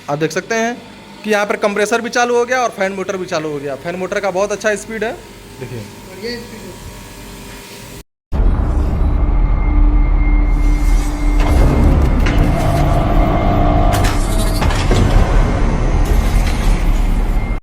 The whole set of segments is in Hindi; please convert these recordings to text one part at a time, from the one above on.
आप देख सकते हैं कि यहाँ पर कंप्रेसर भी चालू हो गया और फैन मोटर भी चालू हो गया। फैन मोटर का बहुत अच्छा स्पीड है, देखिए।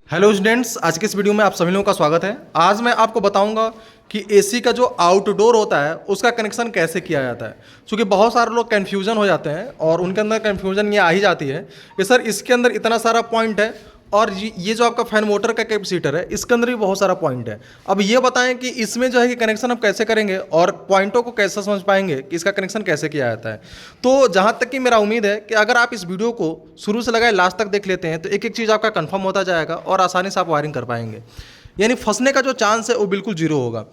हेलो स्टूडेंट्स, आज के इस वीडियो में आप सभी लोगों का स्वागत है। आज मैं आपको बताऊंगा कि एसी का जो आउटडोर होता है उसका कनेक्शन कैसे किया जाता है, क्योंकि बहुत सारे लोग कन्फ्यूजन हो जाते हैं और उनके अंदर कन्फ्यूजन ये आ ही जाती है कि सर इसके अंदर इतना सारा पॉइंट है और ये जो आपका फैन मोटर का कैपेसिटर है इसके अंदर भी बहुत सारा पॉइंट है। अब ये बताएं कि इसमें जो है कि कनेक्शन आप कैसे करेंगे और पॉइंटों को कैसे समझ पाएंगे कि इसका कनेक्शन कैसे किया जाता है। तो जहाँ तक कि मेरा उम्मीद है कि अगर आप इस वीडियो को शुरू से लगाए लास्ट तक देख लेते हैं तो एक एक चीज़ आपका कंफर्म होता जाएगा और आसानी से आप वायरिंग कर पाएंगे, यानी फंसने का जो चांस है वो बिल्कुल जीरो होगा।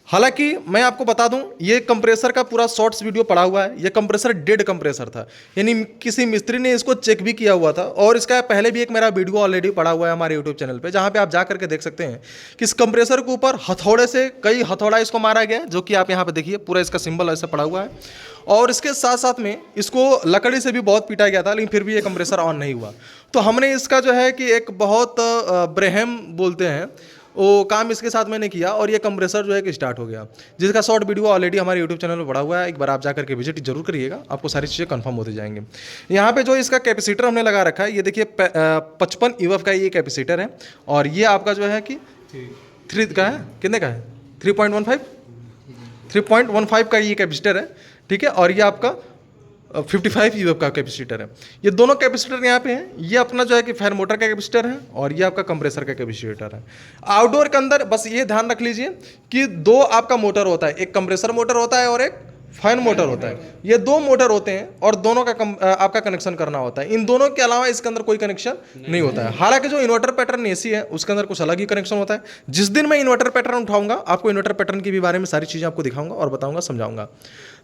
हालांकि मैं आपको बता दूं, ये कंप्रेसर का पूरा शॉर्ट्स वीडियो पड़ा हुआ है। ये कंप्रेसर डेड कंप्रेसर था, यानी किसी मिस्त्री ने इसको चेक भी किया हुआ था और इसका पहले भी एक मेरा वीडियो ऑलरेडी पड़ा हुआ है हमारे यूट्यूब चैनल पे, जहां पे आप जा करके देख सकते हैं कि इस कंप्रेसर के ऊपर हथौड़े से कई हथौड़ा इसको मारा गया, जो कि आप यहाँ पे देखिए पूरा इसका सिंबल ऐसे पड़ा हुआ है। और इसके साथ साथ में इसको लकड़ी से भी बहुत पीटा गया था, लेकिन फिर भी ये कंप्रेसर ऑन नहीं हुआ। तो हमने इसका जो है कि एक बहुत ब्रेहम बोलते हैं वो काम इसके साथ मैंने किया और ये कंप्रेसर जो है कि स्टार्ट हो गया, जिसका शॉर्ट वीडियो ऑलरेडी हमारे यूट्यूब चैनल पर पड़ा हुआ है। एक बार आप जाकर के विजिट जरूर करिएगा, आपको सारी चीज़ें कंफर्म होते जाएंगे। यहाँ पे जो इसका कैपेसिटर हमने लगा रखा है, ये देखिए 55 यूएफ का ये कैपेसिटर है और ये आपका जो है कि 3 का है, कितने का है, 3.15 का ये कैपेसिटर है, ठीक है। और ये आपका 55 यूएफ का कैपेसिटर है। ये दोनों कैपेसिटर यहाँ पे हैं। ये अपना जो है कि फैन मोटर का कैपेसिटर है और ये आपका कंप्रेसर का कैपेसिटर है। आउटडोर के अंदर बस ये ध्यान रख लीजिए कि दो आपका मोटर होता है, एक कंप्रेसर मोटर होता है और एक फैन मोटर होता है। ये दो मोटर होते हैं और दोनों का आपका कनेक्शन करना होता है। इन दोनों के अलावा इसके अंदर कोई कनेक्शन नहीं होता है। हालांकि जो इन्वर्टर पैटर्न एसी है उसके अंदर कुछ अलग ही कनेक्शन होता है। जिस दिन मैं इन्वर्टर पैटर्न उठाऊंगा आपको इन्वर्टर पैटर्न के भी बारे में सारी चीज़ें आपको दिखाऊंगा और बताऊंगा, समझाऊंगा।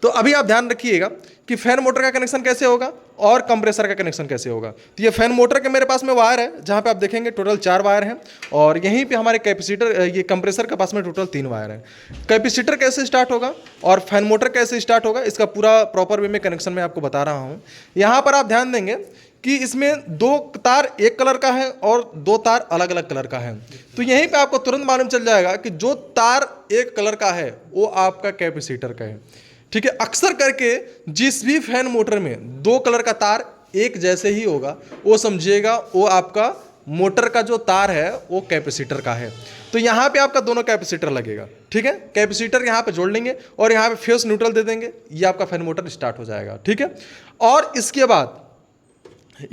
तो अभी आप ध्यान रखिएगा कि फैन मोटर का कनेक्शन कैसे होगा और कंप्रेसर का कनेक्शन कैसे होगा। तो ये फैन मोटर के मेरे पास में वायर है, जहाँ पे आप देखेंगे टोटल 4 वायर हैं और यहीं पे हमारे कैपेसिटर, ये कंप्रेसर के पास में टोटल 3 वायर हैं। कैपेसिटर कैसे स्टार्ट होगा और फैन मोटर कैसे स्टार्ट होगा, इसका पूरा प्रॉपर वे में कनेक्शन मैं आपको बता रहा हूँ। यहाँ पर आप ध्यान देंगे कि इसमें 2 तार एक कलर का है और 2 तार अलग अलग कलर का है। तो यहीं पे आपको तुरंत मालूम चल जाएगा कि जो तार एक कलर का है वो आपका कैपेसिटर का है, ठीक है। अक्सर करके जिस भी फैन मोटर में 2 कलर का तार एक जैसे ही होगा वो समझिएगा वो आपका मोटर का जो तार है वो कैपेसिटर का है। तो यहाँ पे आपका दोनों कैपेसिटर लगेगा, ठीक है। कैपेसिटर यहाँ पे जोड़ लेंगे और यहाँ पे फेस न्यूट्रल दे देंगे, ये आपका फैन मोटर स्टार्ट हो जाएगा, ठीक है। और इसके बाद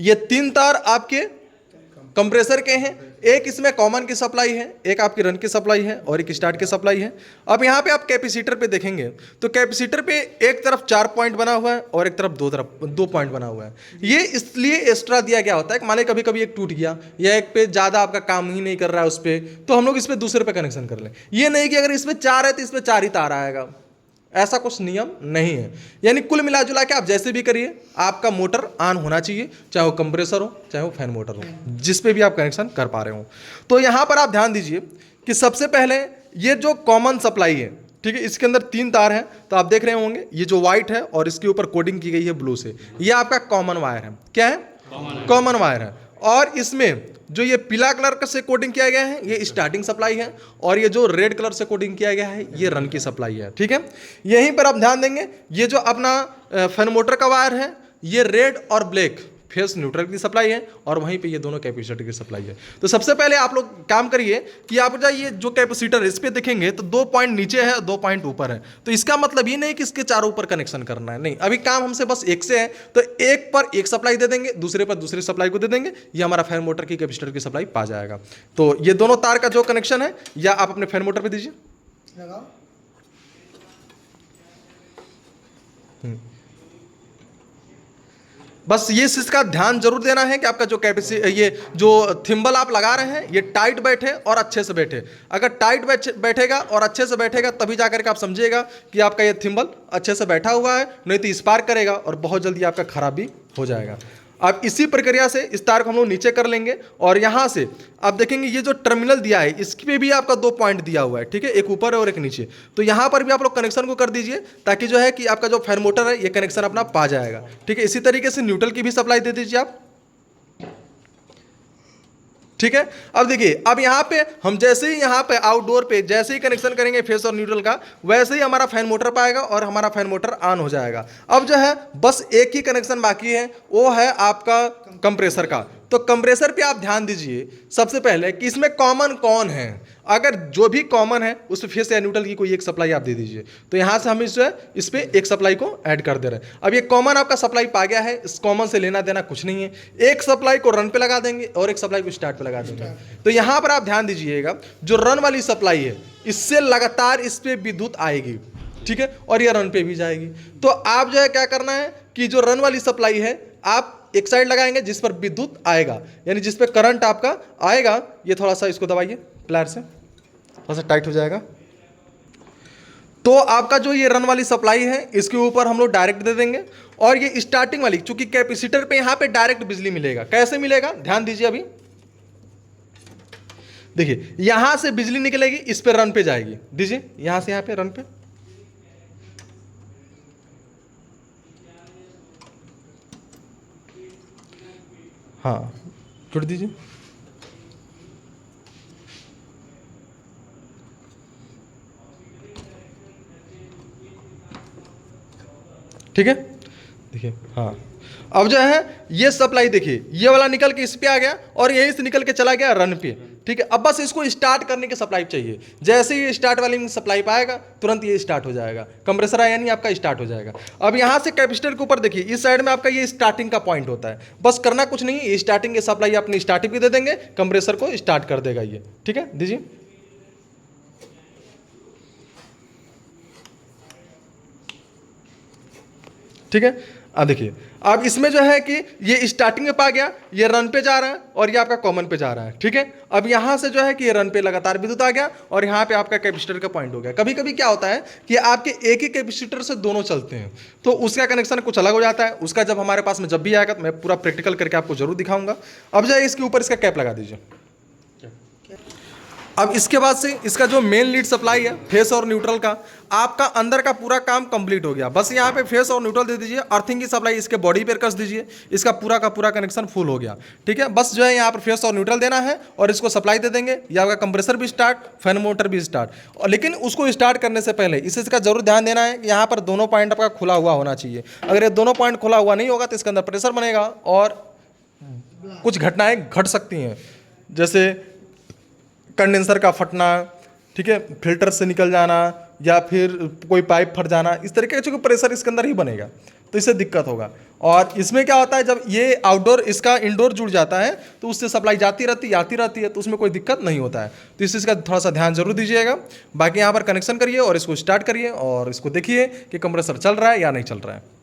ये 3 तार आपके कंप्रेसर के हैं, एक इसमें कॉमन की सप्लाई है, एक आपकी रन की सप्लाई है और एक स्टार्ट की सप्लाई है। अब यहाँ पे आप कैपेसिटर पे देखेंगे तो कैपेसिटर पे एक तरफ 4 पॉइंट बना हुआ है और एक तरफ 2 पॉइंट बना हुआ है। ये इसलिए एक्स्ट्रा दिया गया होता है कि मान कभी कभी एक टूट गया या एक पे ज़्यादा आपका काम ही नहीं कर रहा है उस पर, तो हम लोग इस पर दूसरे पे कनेक्शन कर लें। ये नहीं कि अगर इसमें 4 है तो इसमें 4 ही तार आएगा, ऐसा कुछ नियम नहीं है। यानी कुल मिला जुला के आप जैसे भी करिए आपका मोटर ऑन होना चाहिए, चाहे वो कंप्रेसर हो चाहे वो फैन मोटर हो, जिस पे भी आप कनेक्शन कर पा रहे हो। तो यहाँ पर आप ध्यान दीजिए कि सबसे पहले ये जो कॉमन सप्लाई है, ठीक है, इसके अंदर 3 तार हैं। तो आप देख रहे होंगे ये जो व्हाइट है और इसके ऊपर कोडिंग की गई है ब्लू से, ये आपका कॉमन वायर है। क्या है? कॉमन वायर है। और इसमें जो ये पीला कलर से कोडिंग किया गया है ये स्टार्टिंग सप्लाई है और ये जो रेड कलर से कोडिंग किया गया है ये रन की सप्लाई है, ठीक है। यहीं पर आप ध्यान देंगे ये जो अपना फैन मोटर का वायर है ये रेड और ब्लैक फेस न्यूट्रल की सप्लाई है और वहीं पे ये दोनों कैपेसिटर की सप्लाई है। तो सबसे पहले आप लोग काम करिए कि आप जाइए जो कैपेसिटर इस पे देखेंगे तो 2 पॉइंट नीचे है 2 पॉइंट ऊपर है। तो इसका मतलब ये नहीं कि इसके चारों ऊपर कनेक्शन करना है, नहीं, अभी काम हमसे बस एक से है। तो एक पर एक सप्लाई दे देंगे, दूसरे पर दूसरी सप्लाई को दे देंगे, ये हमारा फैन मोटर की कैपेसिटर की सप्लाई पा जाएगा। तो ये दोनों तार का जो कनेक्शन है या आप अपने फैन मोटर पर दीजिए। बस ये चीज़ का ध्यान जरूर देना है कि आपका जो ये जो थिम्बल आप लगा रहे हैं ये टाइट बैठे और अच्छे से बैठे। अगर टाइट बैठेगा और अच्छे से बैठेगा तभी जाकर के आप समझिएगा कि आपका ये थिम्बल अच्छे से बैठा हुआ है, नहीं तो स्पार्क करेगा और बहुत जल्दी आपका खराब भी हो जाएगा। अब इसी प्रक्रिया से इस तार को हम लोग नीचे कर लेंगे और यहाँ से आप देखेंगे ये जो टर्मिनल दिया है इस पे भी आपका 2 पॉइंट दिया हुआ है, ठीक है, एक ऊपर है और एक नीचे। तो यहाँ पर भी आप लोग कनेक्शन को कर दीजिए ताकि जो है कि आपका जो फैन मोटर है ये कनेक्शन अपना पा जाएगा, ठीक है। इसी तरीके से न्यूट्रल की भी सप्लाई दे दीजिए आप। ठीक है। अब देखिए, अब यहाँ पे हम जैसे ही यहाँ पे आउटडोर पे जैसे ही कनेक्शन करेंगे फेस और न्यूट्रल का, वैसे ही हमारा फैन मोटर पाएगा और हमारा फैन मोटर ऑन हो जाएगा। अब जो है बस एक ही कनेक्शन बाकी है, वो है आपका कंप्रेसर का। तो कंप्रेसर पे आप ध्यान दीजिए सबसे पहले कि इसमें कॉमन कौन है। अगर जो भी कॉमन है उस पे फेस या न्यूट्रल की कोई एक सप्लाई आप दे दीजिए। तो यहाँ से हम इस पे एक सप्लाई को ऐड कर दे रहे हैं। अब ये कॉमन आपका सप्लाई पा गया है, इस कॉमन से लेना देना कुछ नहीं है। एक सप्लाई को रन पे लगा देंगे और एक सप्लाई को स्टार्ट पे लगा देंगे। तो यहाँ पर आप ध्यान दीजिएगा, जो रन वाली सप्लाई है इससे लगातार इस पे विद्युत आएगी, ठीक है, और ये रन पे भी जाएगी। तो आप जो है क्या करना है कि जो रन वाली सप्लाई है आप एक साइड लगाएंगे जिस पर विद्युत आएगा, यानी जिस पे करंट आपका आएगा। ये थोड़ा सा इसको दबाइए प्लायर से, थोड़ा सा टाइट हो जाएगा। तो आपका जो ये रन वाली सप्लाई है इसके ऊपर हम लोग डायरेक्ट दे देंगे। और ये स्टार्टिंग वाली, चूंकि कैपेसिटर पे यहां पे डायरेक्ट बिजली मिलेगा। कैसे मिलेगा ध्यान दीजिए। अभी देखिए, यहां से बिजली निकलेगी, इस पे रन पे जाएगी। दीजिए यहां से यहां पे रन पे, हाँ जुड़ दीजिए। ठीक है, देखिए, हाँ अब जो है ये सप्लाई देखिए, ये वाला निकल के इस पे आ गया और यहीं से निकल के चला गया रन पे। ठीक है, अब बस इसको स्टार्ट करने की सप्लाई चाहिए। जैसे ही स्टार्ट वाली में सप्लाई पाएगा तुरंत ये स्टार्ट हो जाएगा, कंप्रेसर आया यानी आपका स्टार्ट हो जाएगा। अब यहाँ से कैपेसिटर के ऊपर देखिए, इस साइड में आपका ये स्टार्टिंग का पॉइंट होता है। बस करना कुछ नहीं है, स्टार्टिंग की सप्लाई अपनी स्टार्टिंग भी दे देंगे, कंप्रेसर को स्टार्ट कर देगा ये। ठीक है, दीजिए। ठीक है, अब देखिए, अब इसमें जो है कि ये स्टार्टिंग में पा गया, ये रन पे जा रहा है और ये आपका कॉमन पे जा रहा है। ठीक है, अब यहाँ से जो है कि ये रन पे लगातार विद्युत आ गया और यहाँ पे आपका कैपेसिटर का पॉइंट हो गया। कभी कभी क्या होता है कि आपके एक ही कैपेसिटर से दोनों चलते हैं, तो उसका कनेक्शन कुछ अलग हो जाता है। उसका जब हमारे पास में जब भी आएगा तो मैं पूरा प्रैक्टिकल करके आपको जरूर दिखाऊंगा। अब जो है इसके ऊपर इसका कैप लगा दीजिए। अब इसके बाद से इसका जो मेन लीड सप्लाई है फेस और न्यूट्रल का, आपका अंदर का पूरा काम कंप्लीट हो गया। बस यहाँ पे फेस और न्यूट्रल दे दीजिए, अर्थिंग की सप्लाई इसके बॉडी पर कस दीजिए, इसका पूरा का पूरा कनेक्शन फुल हो गया। ठीक है, बस जो है यहाँ पर फेस और न्यूट्रल देना है और इसको सप्लाई दे देंगे। या आपका कंप्रेसर भी स्टार्ट, फैन मोटर भी स्टार्ट। और लेकिन उसको स्टार्ट करने से पहले इसका जरूर ध्यान देना है कि यहाँ पर दोनों पॉइंट आपका खुला हुआ होना चाहिए। अगर ये दोनों पॉइंट खुला हुआ नहीं होगा तो इसके अंदर प्रेशर बनेगा और कुछ घटनाएं घट सकती हैं, जैसे कंडेंसर का फटना, ठीक है, फिल्टर से निकल जाना या फिर कोई पाइप फट जाना। इस तरीके का चूंकि प्रेशर इसके अंदर ही बनेगा तो इससे दिक्कत होगा। और इसमें क्या होता है, जब ये आउटडोर इसका इंडोर जुड़ जाता है तो उससे सप्लाई जाती रहती है, तो उसमें कोई दिक्कत नहीं होता है। तो इस चीज़ का थोड़ा सा ध्यान जरूर दीजिएगा। बाकी यहाँ पर कनेक्शन करिए और इसको स्टार्ट करिए और इसको देखिए कि कंप्रेसर चल रहा है या नहीं चल रहा है।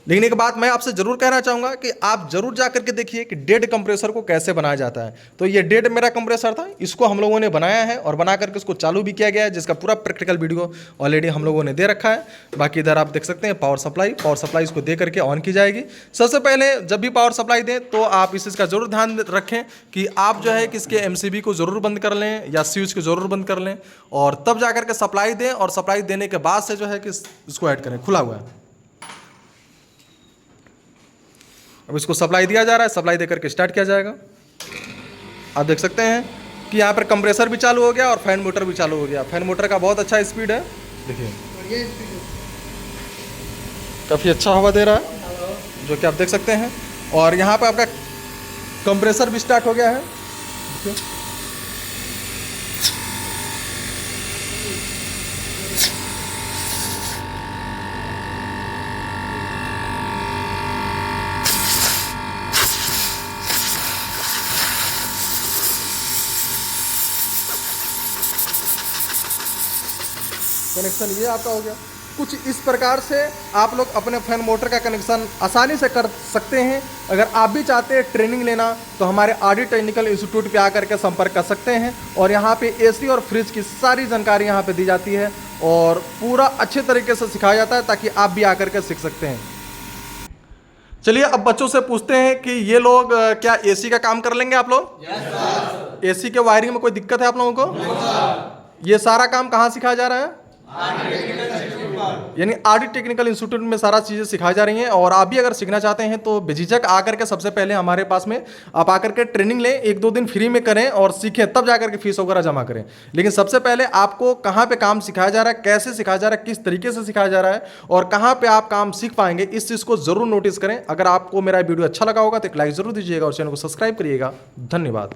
लेकिन एक बात मैं आपसे जरूर कहना चाहूँगा कि आप जरूर जा करके देखिए कि डेड कंप्रेसर को कैसे बनाया जाता है। तो ये डेड मेरा कंप्रेसर था, इसको हम लोगों ने बनाया है और बना करके उसको चालू भी किया गया है, जिसका पूरा प्रैक्टिकल वीडियो ऑलरेडी हम लोगों ने दे रखा है। बाकी इधर आप देख सकते हैं पावर सप्लाई इसको दे करके ऑन की जाएगी। सबसे पहले जब भी पावर सप्लाई दें तो आप इस चीज़ का जरूर ध्यान रखें कि आप जो है कि इसके MCB को जरूर बंद कर लें या स्विच को जरूर बंद कर लें और तब जा करके सप्लाई दें। और सप्लाई देने के बाद से जो है कि इसको ऐड करें। खुला हुआ है, अब इसको सप्लाई दिया जा रहा है, सप्लाई देकर के स्टार्ट किया जाएगा। आप देख सकते हैं कि यहाँ पर कंप्रेसर भी चालू हो गया और फैन मोटर भी चालू हो गया। फैन मोटर का बहुत अच्छा स्पीड है, देखिए काफ़ी अच्छा हवा दे रहा है, जो कि आप देख सकते हैं। और यहाँ पर आपका कंप्रेसर भी स्टार्ट हो गया है, देखिए। कनेक्शन ये आपका हो गया। कुछ इस प्रकार से आप लोग अपने फैन मोटर का कनेक्शन आसानी से कर सकते हैं। अगर आप भी चाहते हैं ट्रेनिंग लेना तो हमारे RD टेक्निकल इंस्टीट्यूट पे आकर के संपर्क कर सकते हैं। और यहाँ पे AC और फ्रिज की सारी जानकारी यहाँ पे दी जाती है और पूरा अच्छे तरीके से सिखाया जाता है ताकि आप भी आकर के सीख सकते हैं। चलिए अब बच्चों से पूछते हैं कि ये लोग क्या AC का काम कर लेंगे आप लोग? AC के वायरिंग में कोई दिक्कत है आप लोगों को? ये सारा काम कहाँ सिखाया जा रहा है? यानी आरडी टेक्निकल इंस्टीट्यूट में सारा चीज़ें सिखाई जा रही हैं। और आप भी अगर सीखना चाहते हैं तो बेझिझक आकर के सबसे पहले हमारे पास में आप आकर के ट्रेनिंग लें, 1-2 दिन फ्री में करें और सीखें, तब जाकर के फीस वगैरह जमा करें। लेकिन सबसे पहले आपको कहाँ पे काम सिखाया जा रहा है, कैसे सिखाया जा रहा है, किस तरीके से सिखाया जा रहा है और कहाँ पे आप काम सीख पाएंगे, इस चीज़ को जरूर नोटिस करें। अगर आपको मेरा वीडियो अच्छा लगा होगा तो एक लाइक जरूर दीजिएगा और चैनल को सब्सक्राइब करिएगा। धन्यवाद।